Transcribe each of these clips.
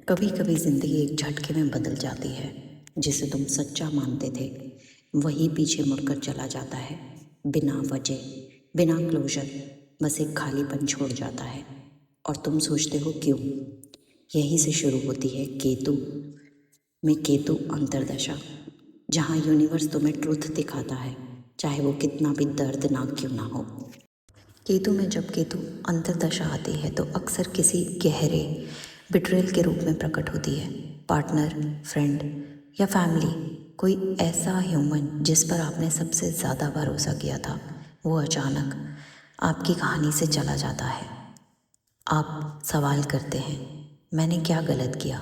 कभी कभी ज़िंदगी एक झटके में बदल जाती है। जिसे तुम सच्चा मानते थे वही पीछे मुड़कर चला जाता है, बिना वजह, बिना क्लोजर। बस एक खालीपन छोड़ जाता है और तुम सोचते हो क्यों। यहीं से शुरू होती है केतु में केतु अंतरदशा, जहाँ यूनिवर्स तुम्हें ट्रुथ दिखाता है, चाहे वो कितना भी दर्दनाक क्यों ना हो। केतु में जब केतु अंतर्दशा आती है तो अक्सर किसी गहरे बिट्रेल के रूप में प्रकट होती है। पार्टनर, फ्रेंड या फैमिली, कोई ऐसा ह्यूमन जिस पर आपने सबसे ज़्यादा भरोसा किया था, वो अचानक आपकी कहानी से चला जाता है। आप सवाल करते हैं, मैंने क्या गलत किया?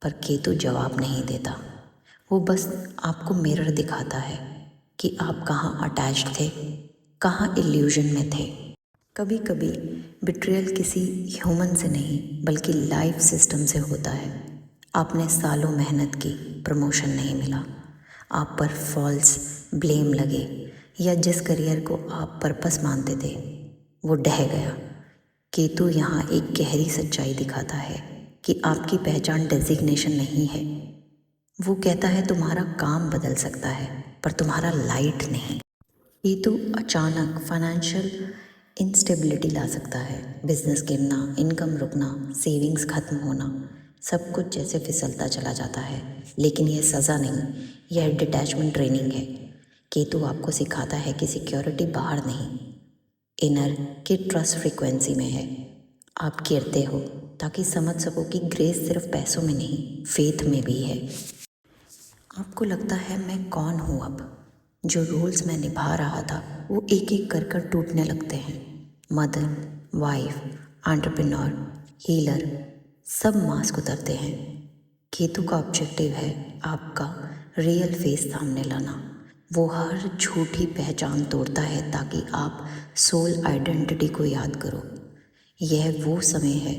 पर केतु जवाब नहीं देता। वो बस आपको मिरर दिखाता है कि आप कहाँ अटैच्ड थे, कहाँ इल्यूजन में थे। कभी कभी बिट्रियल किसी ह्यूमन से नहीं बल्कि लाइफ सिस्टम से होता है। आपने सालों मेहनत की, प्रमोशन नहीं मिला, आप पर फॉल्स ब्लेम लगे, या जिस करियर को आप पर्पस मानते थे वो ढह गया। केतु यहाँ एक गहरी सच्चाई दिखाता है कि आपकी पहचान डेजिग्नेशन नहीं है। वो कहता है तुम्हारा काम बदल सकता है पर तुम्हारा लाइट नहीं। केतु अचानक फाइनेंशियल इंस्टेबिलिटी ला सकता है। बिजनेस गिरना, इनकम रुकना, सेविंग्स खत्म होना, सब कुछ जैसे फिसलता चला जाता है। लेकिन यह सज़ा नहीं, यह डिटैचमेंट ट्रेनिंग है। केतु आपको सिखाता है कि सिक्योरिटी बाहर नहीं, इनर की ट्रस्ट फ्रीक्वेंसी में है। आप गिरते हो ताकि समझ सको कि ग्रेस सिर्फ पैसों में नहीं, फेथ में भी है। आपको लगता है मैं कौन हूँ अब? जो रोल्स मैं निभा रहा था वो एक एक कर कर टूटने लगते हैं। मदर, वाइफ, एंटरप्रेन्योर, हीलर, सब मास्क उतरते हैं। केतु का ऑब्जेक्टिव है आपका रियल फेस सामने लाना। वो हर झूठी पहचान तोड़ता है ताकि आप सोल आइडेंटिटी को याद करो। यह वो समय है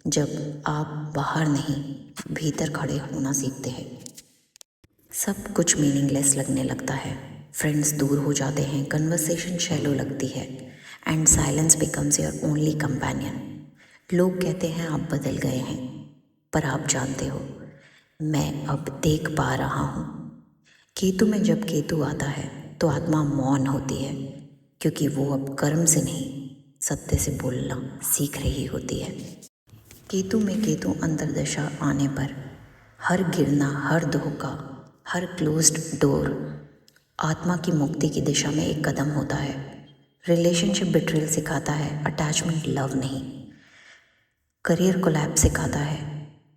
जब आप बाहर नहीं, भीतर खड़े होना सीखते हैं। सब कुछ मीनिंगलेस लगने लगता है। फ्रेंड्स दूर हो जाते हैं, कन्वर्सेशन शैलो लगती है, and silence becomes your only companion. लोग कहते हैं आप बदल गए हैं, पर आप जानते हो मैं अब देख पा रहा हूँ। केतु में जब केतु आता है तो आत्मा मौन होती है, क्योंकि वो अब कर्म से नहीं, सत्य से बोलना सीख रही होती है। केतु में केतु अंतर्दशा आने पर हर गिरना, हर धोखा, हर क्लोज्ड डोर आत्मा की मुक्ति की दिशा में एक कदम होता है। रिलेशनशिप बिट्रेल सिखाता है अटैचमेंट लव नहीं। करियर कोलैप्स सिखाता है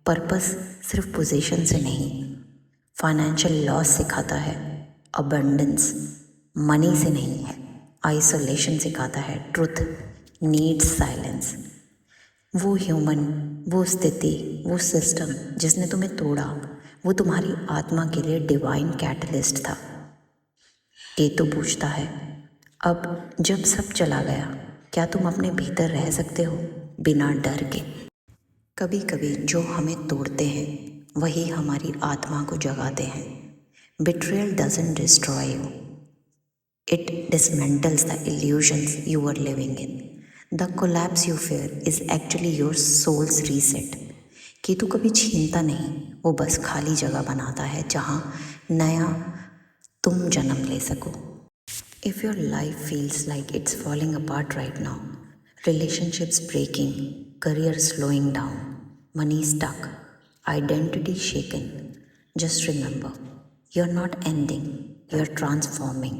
पर्पस सिर्फ पोजीशन से नहीं। फाइनेंशियल लॉस सिखाता है अबंडेंस मनी से नहीं है। आइसोलेशन सिखाता है ट्रुथ नीड्स साइलेंस। वो ह्यूमन, वो स्थिति, वो सिस्टम जिसने तुम्हें तोड़ा, वो तुम्हारी आत्मा के लिए डिवाइन कैटलिस्ट था। केतु पूछता है, अब जब सब चला गया, क्या तुम अपने भीतर रह सकते हो बिना डर के? कभी कभी जो हमें तोड़ते हैं वही हमारी आत्मा को जगाते हैं। Betrayal doesn't destroy you, it dismantles the illusions you were living in. The collapse you fear is actually your soul's reset. Ketu कभी छीनता नहीं, वो बस खाली जगह बनाता है जहाँ नया तुम जन्म ले सको। If your life feels like it's falling apart right now, relationships breaking, career slowing down, money stuck, identity shaken, just remember, you're not ending, you're transforming.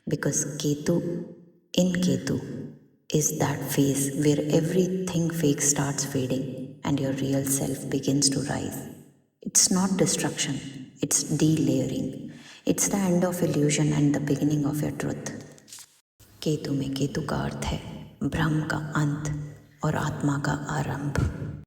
Because Ketu is that phase where everything fake starts fading and your real self begins to rise. It's not destruction, it's delayering. It's the end of illusion and the beginning of your truth. Ketu में केतु का अर्थ है ब्रह्म का अंत और आत्मा का आरंभ।